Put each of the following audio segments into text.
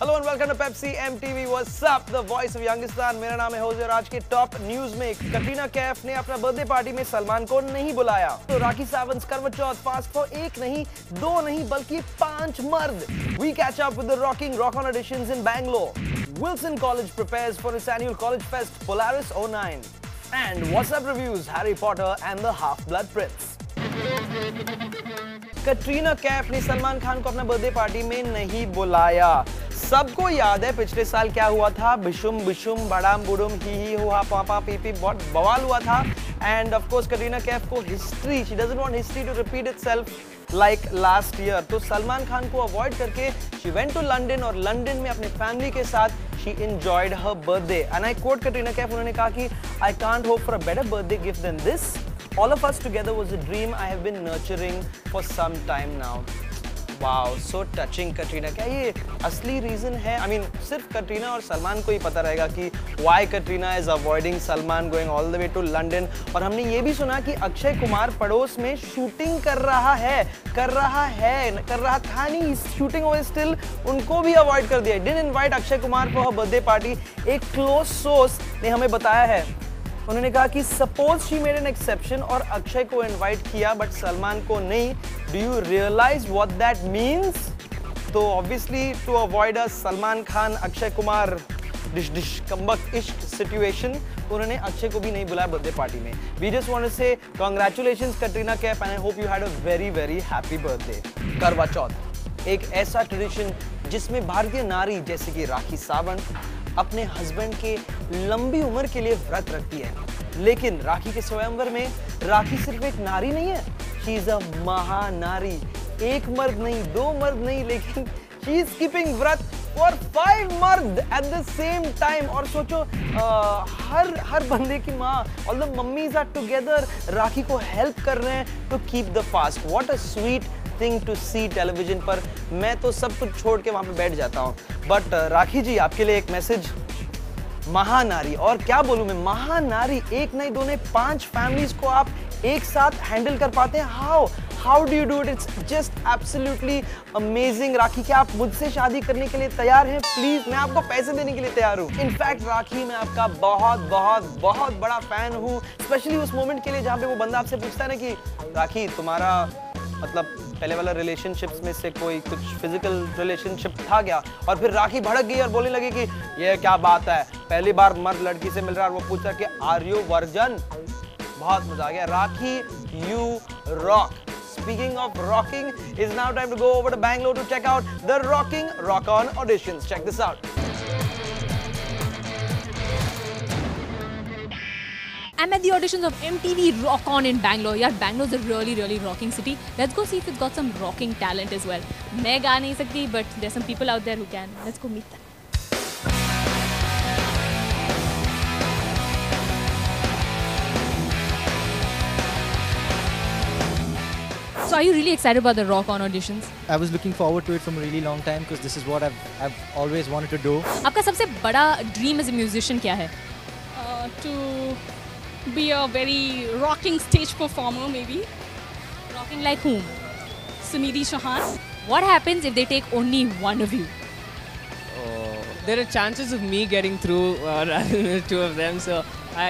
Hello and welcome to Pepsi MTV what's up the voice of Youngistan. मेरा नाम है होजे और आज के टॉप न्यूज में कटरीना कैफ ने अपना बर्थडे पार्टी में सलमान को नहीं बुलाया। तो राखी सावंत करवा चौथ फास्ट फॉर एक नहीं दो नहीं बल्कि 5 मर्द। We catch up with the rocking Rock On auditions in Bangalore. Wilson college prepares for its annual college fest Polaris 09 and what's up reviews Harry Potter and the half blood prince. Katrina Kaif ने सलमान खान को अपना birthday party में नहीं बुलाया। सबको याद है पिछले साल क्या हुआ था, बिशुम बिशुम बड़ाम बुडुम ही हुआ पापा पीपी बहुत बवाल हुआ था। And of course Katrina Kaif को history, she doesn't want history to repeat itself like last year. तो सलमान खान को अवॉइड करके शी वेंट टू लंदन और लंदन में अपने फैमिली के साथ she enjoyed her birthday. And I quote Katrina Kaif, उन्होंने कहा कि I can't hope for a better birthday gift than this. All of us together was a dream I have been nurturing for some time now. Wow, so touching Katrina. क्या ये असली reason है? I mean, सिर्फ कटरीना और सलमान को ही पता रहेगा कि why Katrina is avoiding Salman going all the way to London। और हमने ये भी सुना कि अक्षय कुमार पड़ोस में शूटिंग कर रहा था नहीं, शूटिंग ओवर स्टिल उनको भी अवॉइड कर दिया। Didn't invite Akshay Kumar for her birthday party। एक क्लोज सोर्स ने हमें बताया है, उन्होंने कहा कि suppose she made an exception और अक्षय को इनवाइट किया बट सलमान को नहीं। Do you realise what that means? तो obviously to avoid a Salman Khan Akshay Kumar dish dish Kambakkht Ishq situation, उन्होंने अक्षय को भी नहीं बुलाया बर्थडे पार्टी में। We just want to say congratulations Katrina Kaif and I hope you had a very very happy birthday. करवा चौथ एक ऐसा ट्रेडिशन जिसमें भारतीय नारी जैसे कि राखी सावंत अपने हस्बैंड के लंबी उम्र के लिए व्रत रखती है। लेकिन राखी के स्वयंवर में राखी सिर्फ एक नारी नहीं है, शी इज अ महानारी। एक मर्द नहीं, 2 मर्द नहीं, लेकिन शी इज कीपिंग व्रत फॉर 5 मर्द एट द सेम टाइम। और सोचो हर बंदे की माँ, all the mummies are together, Rakhi को हेल्प कर रहे हैं to keep the fast. What a sweet thing to see television पर। मैं तो सब कुछ छोड़ के वहां पे बैठ जाता हूँ। बट राखी जी, आपके लिए एक मैसेज। महानारी, और क्या बोलूं मैं, महानारी, एक नहीं दो नहीं 5 फैमिलीज को आप एक साथ हैंडल कर पाते हैं। How do you do it? It's just absolutely amazing. Rakhi, क्या आप मुझसे शादी करने के लिए तैयार हैं? प्लीज, मैं आपको पैसे देने के लिए तैयार हूँ। इनफैक्ट राखी, मैं आपका बहुत बहुत बहुत बड़ा फैन हूँ, स्पेशली उस मोमेंट के लिए जहाँ पे वो बंदा आपसे पूछता है ना कि राखी, तुम्हारा मतलब पहले वाला रिलेशनशिप्स में से कोई कुछ फिजिकल रिलेशनशिप था क्या? और फिर राखी भड़क गई और बोलने लगी कि ये क्या बात है, पहली बार मर्द लड़की से मिल रहा है और वो पूछा कि आर यू वर्जन। बहुत मजा आ गया। Rakhi, you rock. Speaking of rocking, it's now time to go over to Bangalore to check out the rocking Rock On auditions. Check this out. I'm at the auditions of MTV Rock On in Bangalore. Yeah, Bangalore's a really rocking city. Let's go see if it's got some rocking talent as well. मैं गा नहीं सकती, but there's some people out there who can. Let's go meet them. So are you really excited about the Rock On auditions? I was looking forward to it from a really long time because this is what I've always wanted to do. आपका सबसे बड़ा dream as a musician क्या है? To be a very rocking stage performer, maybe. Rocking like whom? Sunidhi Chauhan. What happens if they take only one of you? There are chances of me getting through rather than 2 of them, so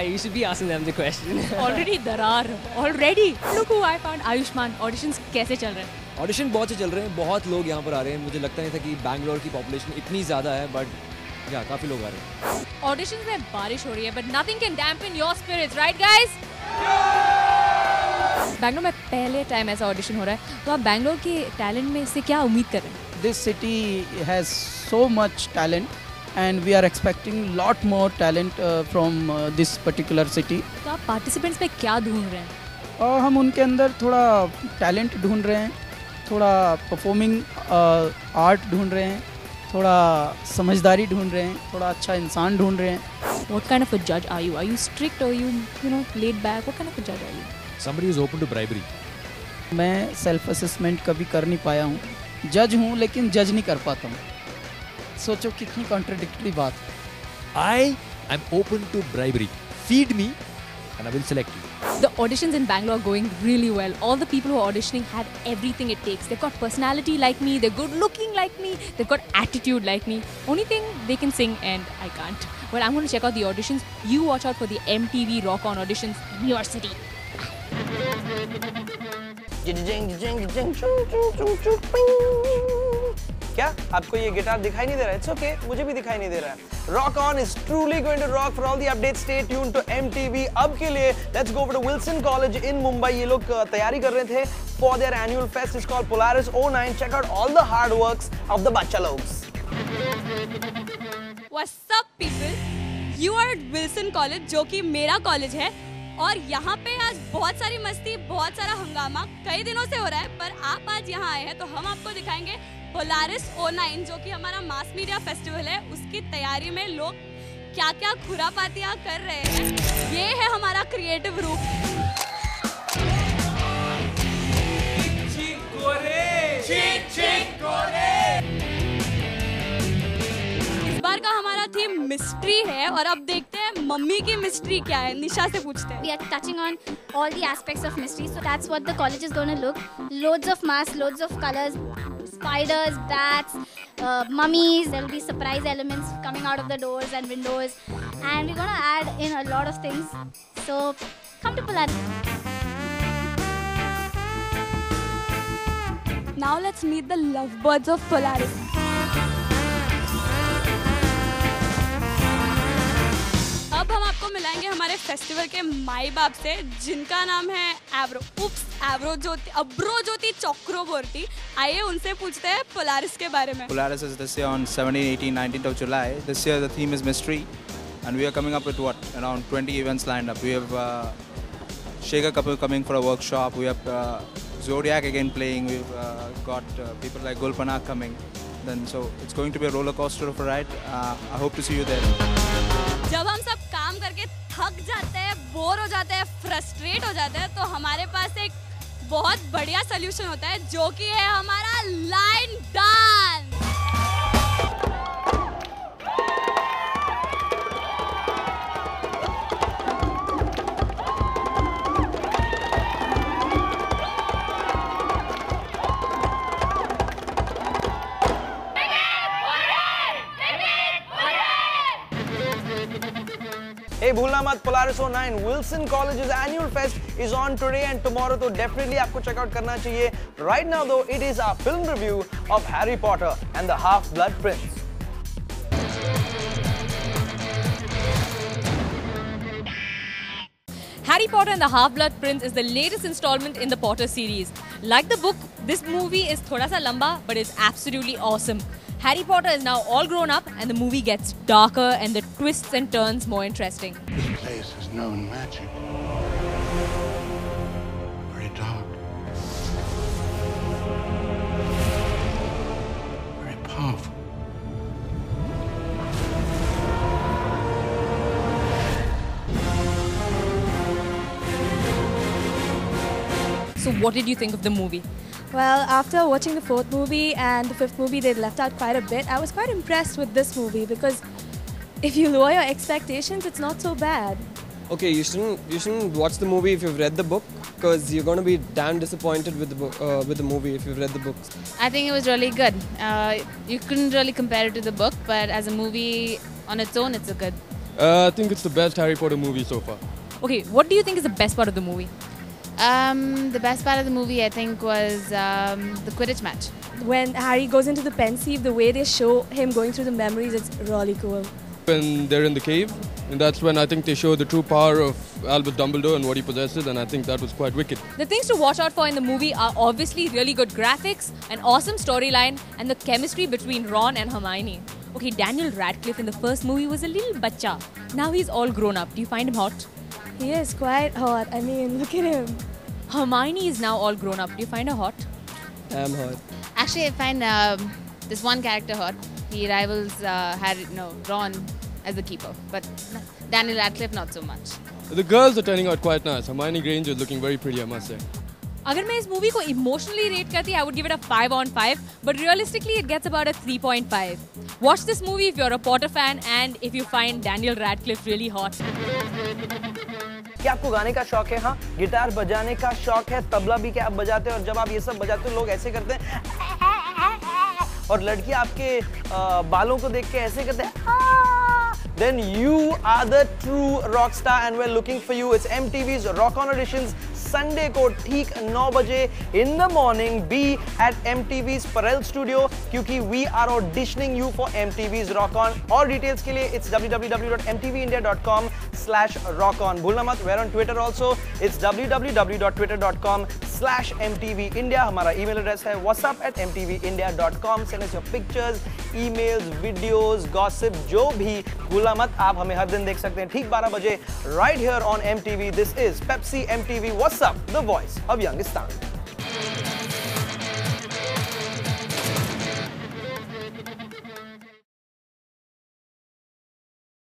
you should be asking them the question. Already दरार, already. Look who I found. Ayushman, auditions कैसे चल रहे हैं? Audition बहुत से चल रहे हैं, बहुत लोग यहाँ पर आ रहे हैं। मुझे लगता नहीं था कि बैंगलोर की पॉपुलेशन इतनी ज़्यादा है, बट या काफ़ी लोग आ रहे हैं। Auditions में बारिश हो रही है, but nothing can dampen your spirits, right guys? Bangalore में पहले टाइम ऐसा ऑडिशन हो रहा है, तो आप बैंगलोर के टैलेंट में से क्या उम्मीद कर रहे हैं? This city has so much talent and we are expecting lot more talent from this particular city. तो आप पार्टिसिपेंट्स में क्या ढूंढ रहे हैं? हम उनके अंदर थोड़ा टैलेंट ढूंढ रहे हैं, थोड़ा परफॉर्मिंग आर्ट ढूंढ रहे हैं, थोड़ा समझदारी ढूंढ रहे हैं, थोड़ा अच्छा इंसान ढूंढ रहे हैं। What kind of a judge are you? Are you strict or you know laid back? What kind of a judge are you? Somebody who's open to bribery. मैं सेल्फ असेसमेंट कभी कर नहीं पाया हूँ, जज हूँ लेकिन जज नहीं कर पाता हूँ। सोचो कितनी कॉन्ट्रडिक्टरी बात। I am open to bribery. Feed me and I will select you. The auditions in Bangalore are going really well. All the people who are auditioning have everything it takes. They've got personality like me, they're good looking like me, they've got attitude like me. Only thing, they can sing and I can't. But I'm going to check out the auditions. You watch out for the MTV Rock On auditions in your city. क्या आपको ये guitar दिखाई नहीं दे रहा है? It's okay, मुझे भी दिखाई नहीं दे रहा है. Rock On is truly going to rock. For all the updates, stay tuned to MTV. अब के लिए let's go over to Wilson College in Mumbai. ये लोग तैयारी कर रहे थे for their annual fest. It's called Polaris 09. Check out all the hard works of the बच्चा लोग. What's up people? You are at Wilson College जो कि मेरा कॉलेज है और यहाँ पे आज बहुत सारी मस्ती, बहुत सारा हंगामा कई दिनों से हो रहा है, पर आप आज यहाँ आए हैं तो हम आपको दिखाएंगे पोलारिस 09 जो कि हमारा मास मीडिया फेस्टिवल है, उसकी तैयारी में लोग क्या क्या खुरापातियाँ कर रहे हैं। ये है हमारा क्रिएटिव रूप। इस बार का हमारा थीम मिस्ट्री है और अब देखते हैं मम्मी की मिस्ट्री क्या है। निशा से पूछते हैं। We are touching on all the aspects of mystery, so that's what the college is going to look. Loads of masks, loads of colors, spiders, bats, mummies. There will be surprise elements coming out of the doors and windows, and we're going to add in a lot of things. So come to Polaris. Now let's meet the lovebirds of Polaris. अब हम आपको मिलाएंगे हमारे festival के माई बाप से जिनका नाम है अब्रो ज्योति चक्रवर्ती। आइए उनसे पूछते हैं पोलारिस के बारे में। Polaris is this year on 17, 18, 19th of July. This year the theme is mystery and we are coming up with around 20 events lined up. We have Shekhar Kapoor coming for a workshop. We have Zodiac again playing. We've got people like Gulpanag coming. Then so it's going to be a roller coaster of a ride. I hope to see you there. जब हम सब काम करके थक जाते हैं, bore हो जाते हैं, फ्रस्ट्रेट हो जाते हैं, तो हमारे पास एक बहुत बढ़िया सलूशन होता है जो कि है हमारा लाइन डांस। Hey, भूलना मत Polaris 09 Wilson College's annual fest is on today and tomorrow, तो definitely आपको check out करना चाहिए. Right now though, it is our film review of Harry Potter and the Half-Blood Prince. Harry Potter and the Half-Blood Prince is the latest installment in the Potter series. Like the book, this movie is thoda sa lamba, but it's absolutely awesome. Harry Potter is now all grown up and the movie gets darker and the twists and turns more interesting. This place has known magic. Very dark. Very powerful. So what did you think of the movie? Well, after watching the fourth movie and the fifth movie, they left out quite a bit. I was quite impressed with this movie because if you lower your expectations, it's not so bad. Okay, you shouldn't watch the movie if you've read the book because you're going to be damn disappointed with the movie if you've read the books. I think it was really good. You couldn't really compare it to the book, but as a movie on its own, it's a good. I think it's the best Harry Potter movie so far. Okay, what do you think is the best part of the movie? The best part of the movie, I think, was the Quidditch match. When Harry goes into the Pensieve, the way they show him going through the memories, it's really cool. When they're in the cave, and that's when I think they show the true power of Albus Dumbledore and what he possesses, and I think that was quite wicked. The things to watch out for in the movie are obviously really good graphics, an awesome storyline, and the chemistry between Ron and Hermione. Okay, Daniel Radcliffe in the first movie was a little bachcha. Now he's all grown up. Do you find him hot? He is quite hot. I mean, look at him. Hermione is now all grown up. Do you find her hot? I'm hot. Actually, I find this one character hot. He rivals Ron as the keeper, but Daniel Radcliffe not so much. The girls are turning out quite nice. Hermione Granger is looking very pretty, I must say. अगर मैं इस movie को emotionally rate करती I would give it a 5 on 5, but realistically it gets about a 3.5. Watch this movie if you're a Potter fan and if you find Daniel Radcliffe really hot. क्या आपको गाने का शौक है? हाँ, guitar बजाने का शौक है, तबला भी क्या आप बजाते हैं? और जब आप ये सब बजाते हो लोग ऐसे करते हैं और लड़कियां आपके बालों को देख के ऐसे करते हैं, then you are the true rock star and we're looking for you. It's MTV's Rock On Auditions, Sunday को ठीक 9 बजे in the morning. Be at MTV's Parel Studio क्योंकि we are auditioning you for MTV's Rock On. और details के लिए it's www.mtvindia.com/rockon. भूलना मत, we're on Twitter also. It's www.twitter.com/mtvindia. हमारा email address है whatsapp@mtvindia.com. Send us your pictures, emails, videos, gossip, जो भी. भूलना मत, आप हमें हर दिन देख सकते हैं ठीक 12 बजे right here on MTV. This is Pepsi MTV. What's up? The voice of Youngistan.